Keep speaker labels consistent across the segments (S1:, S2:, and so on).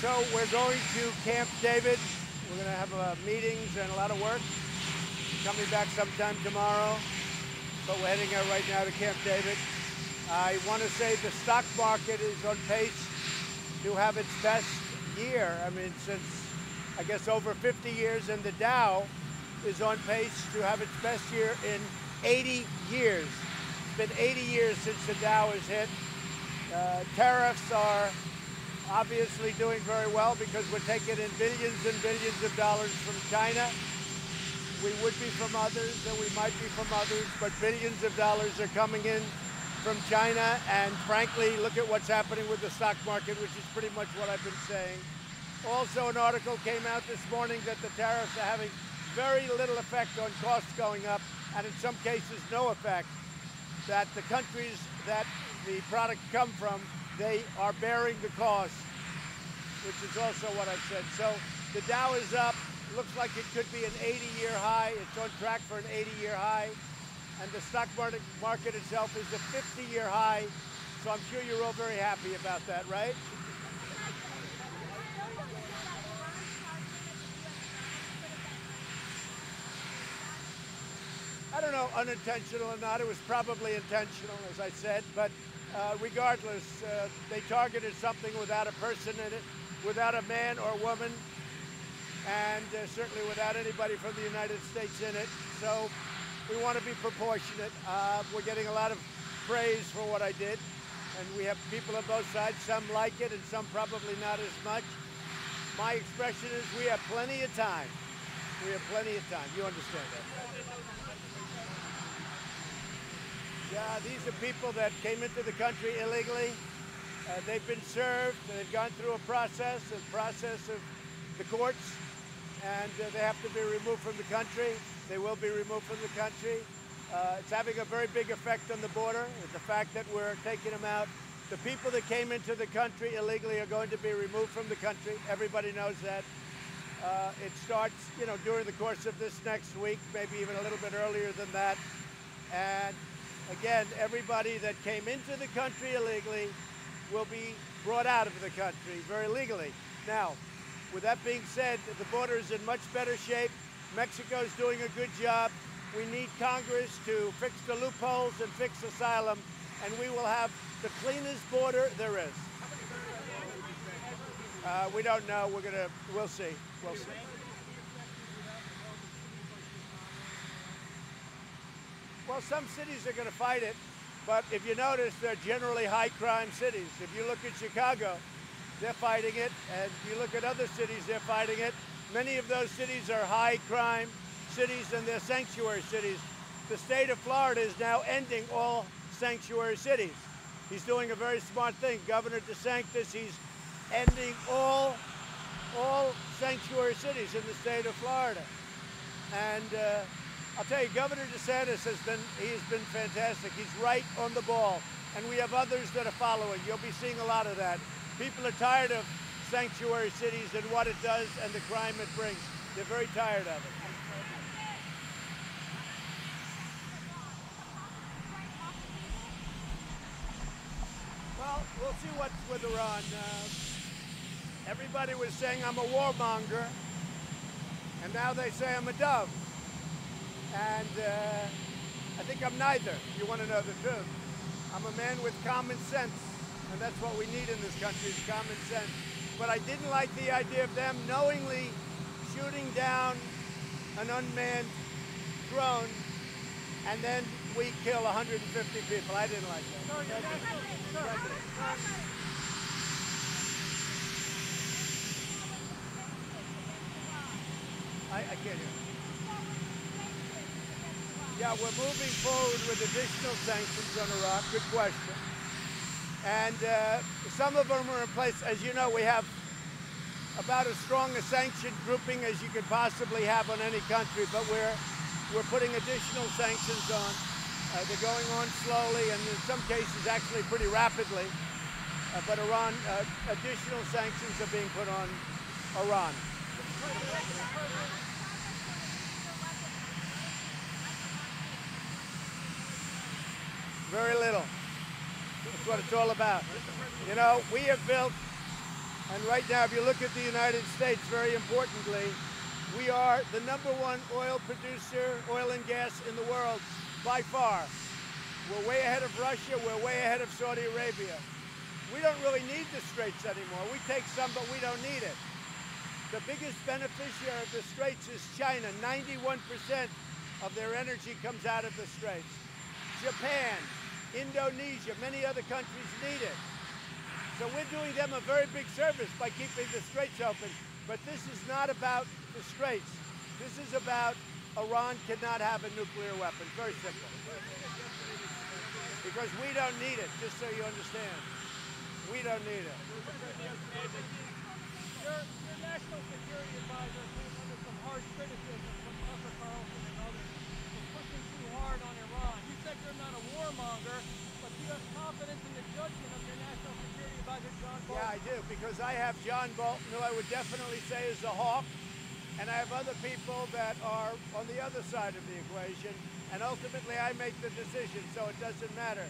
S1: So we're going to Camp David. We're going to have meetings and a lot of work. Coming back sometime tomorrow, but we're heading out right now to Camp David. I want to say the stock market is on pace to have its best year. I mean, since I guess over 50 years, and the Dow is on pace to have its best year in 80 years. It's been 80 years since the Dow has hit. Tariffs are obviously doing very well because we're taking in billions and billions of dollars from China. We would be from others, and we might be from others, but billions of dollars are coming in from China, and frankly, look at what's happening with the stock market, which is pretty much what I've been saying. Also, an article came out this morning that the tariffs are having very little effect on costs going up, and in some cases, no effect. That the countries that the products come from, they are bearing the cost, which is also what I've said. So the Dow is up. Looks like it could be an 80-year high. It's on track for an 80-year high. And the stock market itself is a 50-year high. So I'm sure you're all very happy about that, right? I don't know, unintentional or not. It was probably intentional, as I said. But regardless, they targeted something without a person in it, without a man or woman, and certainly without anybody from the United States in it. So we want to be proportionate. We're getting a lot of praise for what I did, and we have people on both sides. Some like it, and some probably not as much. My expression is we have plenty of time. We have plenty of time. You understand that? Yeah, these are people that came into the country illegally. They've been served. They've gone through a process of the courts, and they have to be removed from the country. They will be removed from the country. It's having a very big effect on the border. The fact that we're taking them out. The people that came into the country illegally are going to be removed from the country. Everybody knows that. It starts, during the course of this next week, maybe even a little bit earlier than that. And again, everybody that came into the country illegally will be brought out of the country very legally. Now, with that being said, the border is in much better shape. Mexico's doing a good job. We need Congress to fix the loopholes and fix asylum, and we will have the cleanest border there is. We don't know. We'll see. We'll see. Well, some cities are going to fight it, but if you notice, they're generally high-crime cities. If you look at Chicago, they're fighting it, and if you look at other cities, they're fighting it. Many of those cities are high-crime cities, and they're sanctuary cities. The state of Florida is now ending all sanctuary cities. He's doing a very smart thing. Governor DeSantis, he's ending all sanctuary cities in the state of Florida. And I'll tell you, Governor DeSantis has been fantastic. He's right on the ball, and we have others that are following. You'll be seeing a lot of that. People are tired of sanctuary cities and what it does and the crime it brings. They're very tired of it. Well, we'll see what's with Iran. Everybody was saying I'm a warmonger, and now they say I'm a dove. And I think I'm neither, if you want to know the truth. I'm a man with common sense, and that's what we need in this country, is common sense. But I didn't like the idea of them knowingly shooting down an unmanned drone, and then we kill 150 people. I didn't like that. I can't hear. Yeah, we're moving forward with additional sanctions on Iraq. Good question. And some of them are in place. As you know, we have about as strong a sanction grouping as you could possibly have on any country, but we're putting additional sanctions on. They're going on slowly, and in some cases actually pretty rapidly. But Iran, additional sanctions are being put on Iran. Very little. That's what it's all about. You know, we have built And right now, if you look at the United States, very importantly, we are the #1 oil producer, oil and gas in the world by far. We're way ahead of Russia. We're way ahead of Saudi Arabia. We don't really need the Straits anymore. We take some, but we don't need it. The biggest beneficiary of the Straits is China. 91% of their energy comes out of the Straits. Japan, Indonesia, many other countries need it. So we're doing them a very big service by keeping the Straits open. But this is not about the Straits. This is about Iran cannot have a nuclear weapon. Very simple. Because we don't need it, just so you understand. We don't need it.
S2: Your national security advisor came under some harsh criticism from Tucker Carlson and others for pushing too hard on Iran. You said you're not a warmonger, but do you have confidence in the judgment of your national security advisor, John Bolton?
S1: Yeah, I do, because I have John Bolton, who I would definitely say is a hawk, and I have other people that are on the other side of the equation, and ultimately I make the decision, so it doesn't matter.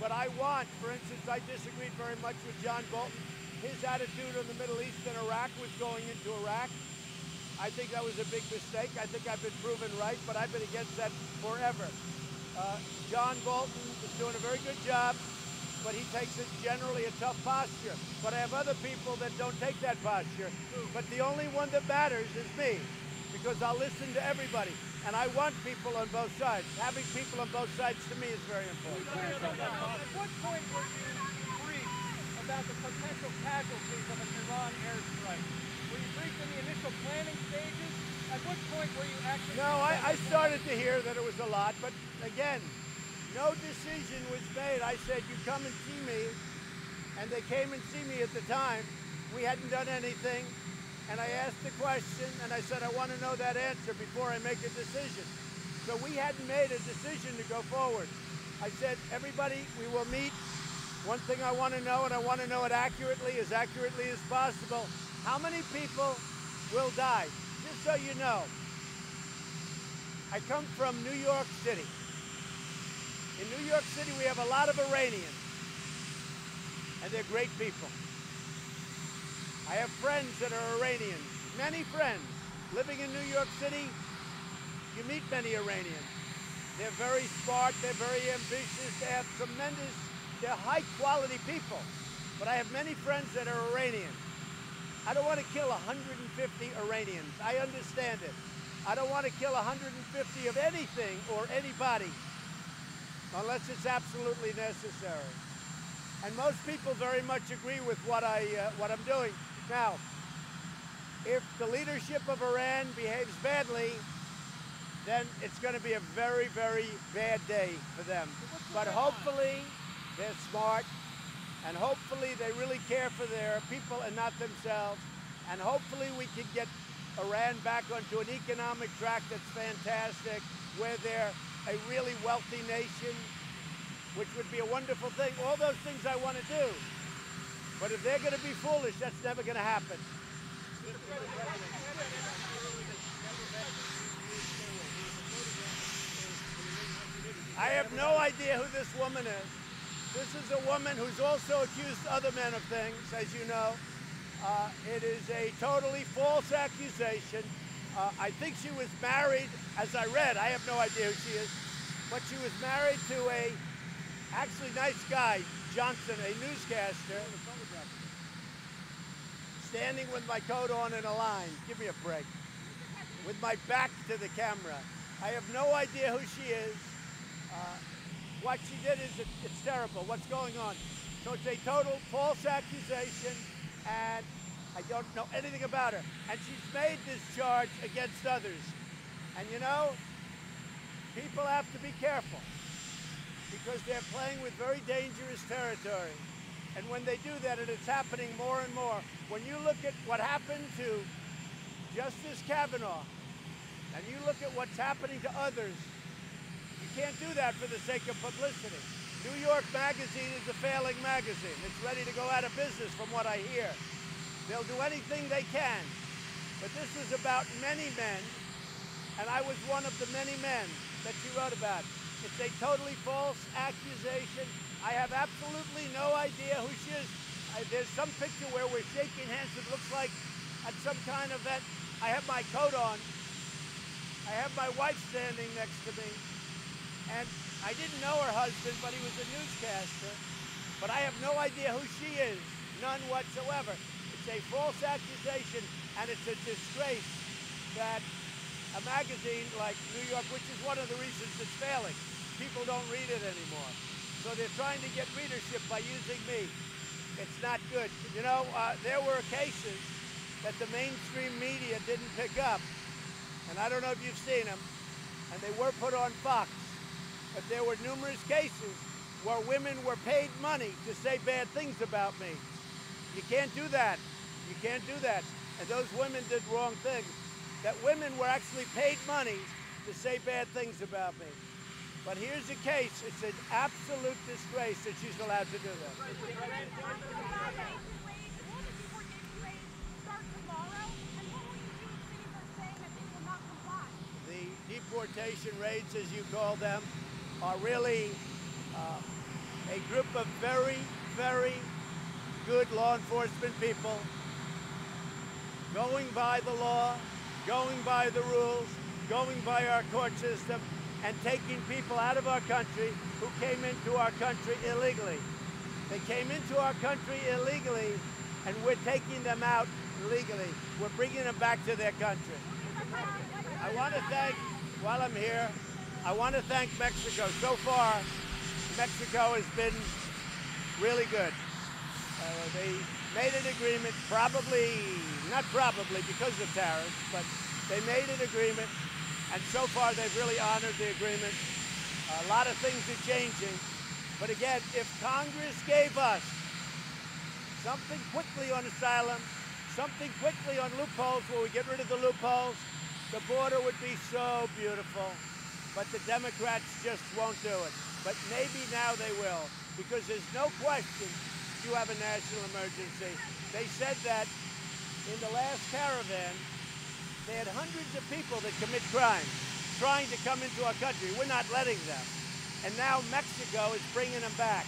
S1: But I want, for instance, I disagreed very much with John Bolton. His attitude on the Middle East and Iraq was going into Iraq. I think that was a big mistake. I think I've been proven right, but I've been against that forever. John Bolton is doing a very good job, but he takes generally a tough posture. But I have other people that don't take that posture. But the only one that matters is me, because I'll listen to everybody. And I want people on both sides. Having people on both sides to me is very important.
S2: At what point were you briefed about the potential casualties of an Iran airstrike? Were you briefed in the initial planning stages? At what point were you actually...
S1: No, I started to hear that it was a lot, but again, no decision was made. I said, you come and see me, and they came and see me at the time. We hadn't done anything, and I asked the question, and I said, I want to know that answer before I make a decision. So we hadn't made a decision to go forward. I said, everybody, we will meet. One thing I want to know, and I want to know it accurately as possible, how many people will die? Just so you know, I come from New York City. In New York City, we have a lot of Iranians, and they're great people. I have friends that are Iranians, many friends. Living in New York City, you meet many Iranians. They're very smart, they're very ambitious, they have tremendous, they're high-quality people. But I have many friends that are Iranian. I don't want to kill 150 Iranians. I understand it. I don't want to kill 150 of anything or anybody unless it's absolutely necessary. And most people very much agree with what I'm doing. Now, if the leadership of Iran behaves badly, then it's going to be a very, very bad day for them. But hopefully, they're smart, and hopefully they really care for their people and not themselves. And hopefully we can get Iran back onto an economic track that's fantastic, where they're a really wealthy nation, which would be a wonderful thing. All those things I want to do. But if they're going to be foolish, that's never going to happen. I have no idea who this woman is. This is a woman who's also accused other men of things, as you know. It is a totally false accusation. I think she was married, as I read, I have no idea who she is, but she was married to a actually nice guy, Johnson, a newscaster, standing with my coat on in a line. Give me a break. With my back to the camera. I have no idea who she is. What she did is, it's terrible. What's going on? So it's a total false accusation, and I don't know anything about her. And she's made this charge against others. And you know, people have to be careful, because they're playing with very dangerous territory. And when they do that, and it's happening more and more, when you look at what happened to Justice Kavanaugh, and you look at what's happening to others, you can't do that for the sake of publicity. New York Magazine is a failing magazine. It's ready to go out of business from what I hear. They'll do anything they can. But this is about many men, and I was one of the many men that she wrote about. It's a totally false accusation. I have absolutely no idea who she is. there's some picture where we're shaking hands. It looks like at some kind of event. I have my coat on. I have my wife standing next to me. And I didn't know her husband, but he was a newscaster. But I have no idea who she is, none whatsoever. It's a false accusation, and it's a disgrace that a magazine like New York, which is one of the reasons it's failing, people don't read it anymore. So they're trying to get readership by using me. It's not good. You know, there were cases that the mainstream media didn't pick up, and I don't know if you've seen them, and they were put on Fox, but there were numerous cases where women were paid money to say bad things about me. You can't do that. You can't do that. And those women did wrong things. That women were actually paid money to say bad things about me. But here's the case. It's an absolute disgrace that she's allowed to do that. The deportation raids, as you call them, are really a group of very, very good law enforcement people going by the law, going by the rules, going by our court system, and taking people out of our country who came into our country illegally. They came into our country illegally, and we're taking them out legally. We're bringing them back to their country. I want to thank, while I'm here, I want to thank Mexico. So far, Mexico has been really good. They made an agreement, not probably because of tariffs, but they made an agreement, and so far they've really honored the agreement. A lot of things are changing, but again, if Congress gave us something quickly on asylum, something quickly on loopholes where we get rid of the loopholes, the border would be so beautiful, but the Democrats just won't do it. But maybe now they will, because there's no question you have a national emergency. They said that in the last caravan, they had hundreds of people that commit crimes trying to come into our country. We're not letting them. And now Mexico is bringing them back.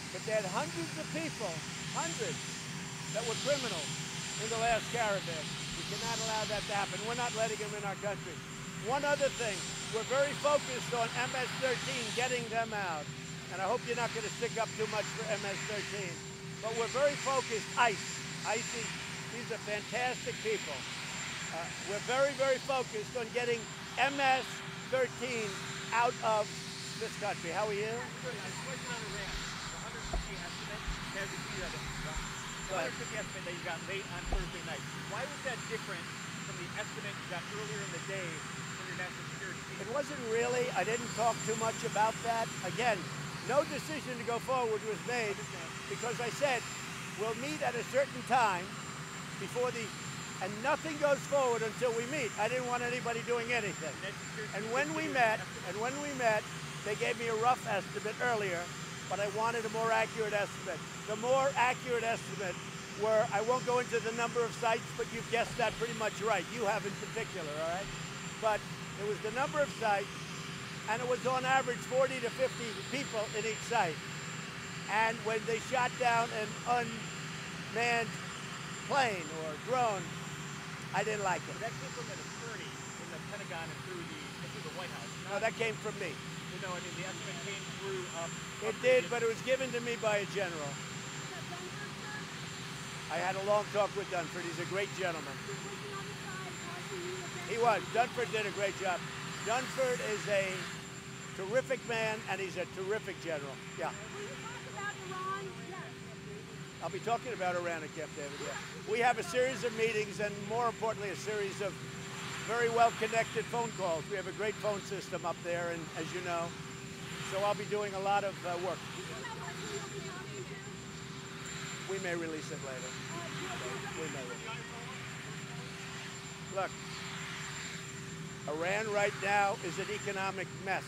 S1: But they had hundreds of people, hundreds, that were criminals in the last caravan. We cannot allow that to happen. We're not letting them in our country. One other thing, we're very focused on MS-13, getting them out. And I hope you're not going to stick up too much for MS-13. But we're very focused. ICE, these are fantastic people. We're very, very focused on getting MS-13 out of this country. How are you?
S3: Good. I was working on Iran. The 150 estimate, the 150 estimate that you got late on Thursday night. Why was that different from the estimate you got earlier in the day from your national security team?
S1: It wasn't really. I didn't talk too much about that. Again, no decision to go forward was made because I said we'll meet at a certain time before and nothing goes forward until we meet. I didn't want anybody doing anything. And when we met, they gave me a rough estimate earlier, but I wanted a more accurate estimate. The more accurate estimate were, I won't go into the number of sites, but you've guessed that pretty much right. You have in particular, all right? But it was the number of sites, and it was on average 40 to 50 people in each site. And when they shot down an unmanned plane or drone, I didn't like it.
S3: That came from an attorney in the Pentagon and through the White House.
S1: No, that came from me.
S3: No, I mean the estimate came through.
S1: It did, but it was given to me by a general. I had a long talk with Dunford. He's a great gentleman. He was. Dunford did a great job. Dunford is a terrific man, and he's a terrific general. Yeah.
S4: Will you talk about Iran? Yes.
S1: I'll be talking about Iran at Camp David, yeah. We have a series of meetings and, more importantly, a series of very well-connected phone calls. We have a great phone system up there, and as you know, so I'll be doing a lot of work. We may release it later. We may. Look, Iran right now is an economic mess.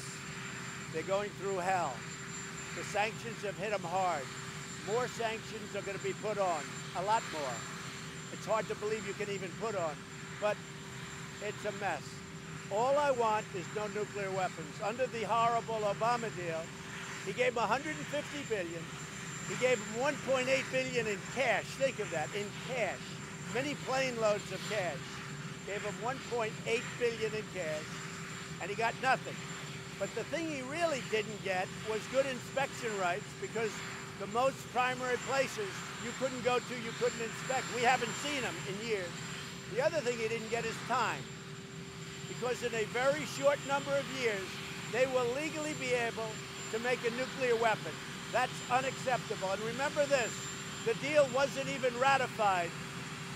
S1: They're going through hell. The sanctions have hit them hard. More sanctions are going to be put on, a lot more. It's hard to believe you can even put on, but it's a mess. All I want is no nuclear weapons. Under the horrible Obama deal, he gave $150 billion He gave them 1.8 billion in cash. Think of that, in cash. Many plane loads of cash. Gave him 1.8 billion in cash, and he got nothing. But the thing he really didn't get was good inspection rights, because the most primary places you couldn't go to, you couldn't inspect. We haven't seen them in years. The other thing he didn't get is time, because in a very short number of years, they will legally be able to make a nuclear weapon. That's unacceptable. And remember this, the deal wasn't even ratified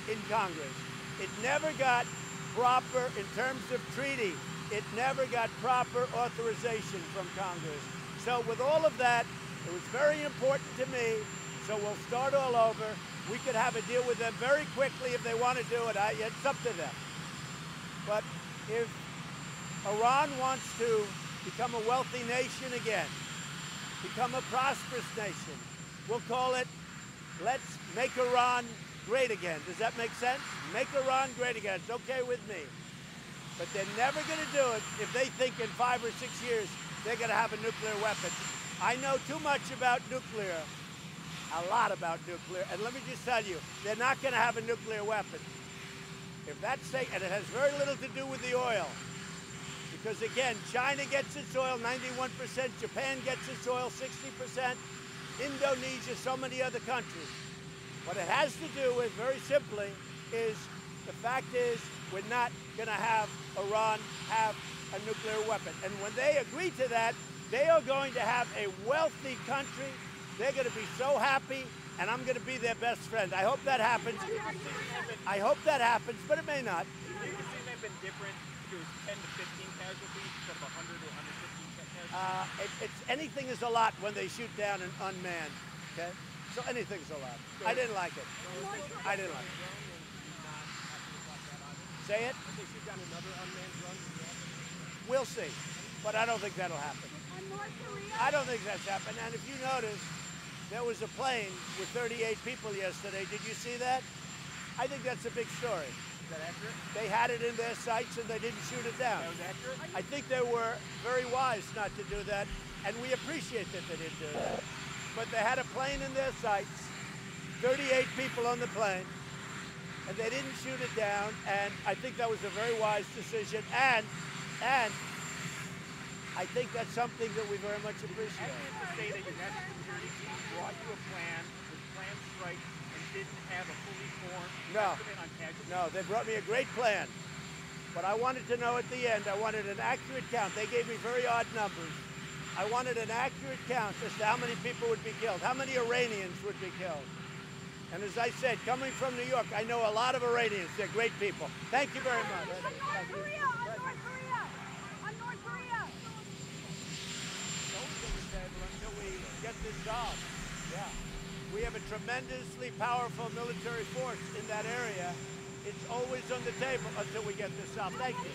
S1: in Congress. It never got proper, in terms of treaty, it never got proper authorization from Congress. So with all of that, it was very important to me, so we'll start all over. We could have a deal with them very quickly if they want to do it. It's up to them. But if Iran wants to become a wealthy nation again, become a prosperous nation, we'll call it, let's make Iran great again. Does that make sense? Make Iran great again. It's okay with me. But they're never going to do it if they think in 5 or 6 years they're going to have a nuclear weapon. I know too much about nuclear, a lot about nuclear, and let me just tell you, they're not going to have a nuclear weapon. If that's safe, and it has very little to do with the oil, because again, China gets its oil 91%, Japan gets its oil 60%, Indonesia, so many other countries. What it has to do with, very simply, is the fact is we're not going to have Iran have a nuclear weapon. And when they agree to that, they are going to have a wealthy country. They're going to be so happy, and I'm going to be their best friend. I hope that happens. I hope that happens, but it may not.
S3: Do you think it may have been different if it was 10 to 15 casualties instead of 100 or 115 casualties?
S1: Anything is a lot when they shoot down an unmanned, okay? So anything's a lot. I didn't like it. I didn't like it. Say it?
S2: If they shoot down another unmanned drone,
S1: We'll see. But I don't think that'll happen.
S4: And North Korea?
S1: I don't think that's happened. And if you notice, there was a plane with 38 people yesterday. Did you see that? I think that's a big story.
S3: Is that accurate?
S1: They had it in their sights and they didn't shoot it down.
S3: That was accurate?
S1: I think they were very wise not to do that, and we appreciate that they didn't do that. But they had a plane in their sights, 38 people on the plane, and they didn't shoot it down, and I think that was a very wise decision, and I think that's something that we very much appreciate.
S3: Accurate to say that your national security team brought you a plan with planned strikes and didn't have a fully formed estimate on casualties?
S1: No, they brought me a great plan. But I wanted to know at the end, I wanted an accurate count. They gave me very odd numbers. I wanted an accurate count as to how many people would be killed, how many Iranians would be killed. And as I said, coming from New York, I know a lot of Iranians. They're great people. Thank you very much.
S4: On North Korea! On North Korea! On North Korea!
S1: Don't go to the table until we get this solved. Yeah. We have a tremendously powerful military force in that area. It's always on the table until we get this solved. Thank you.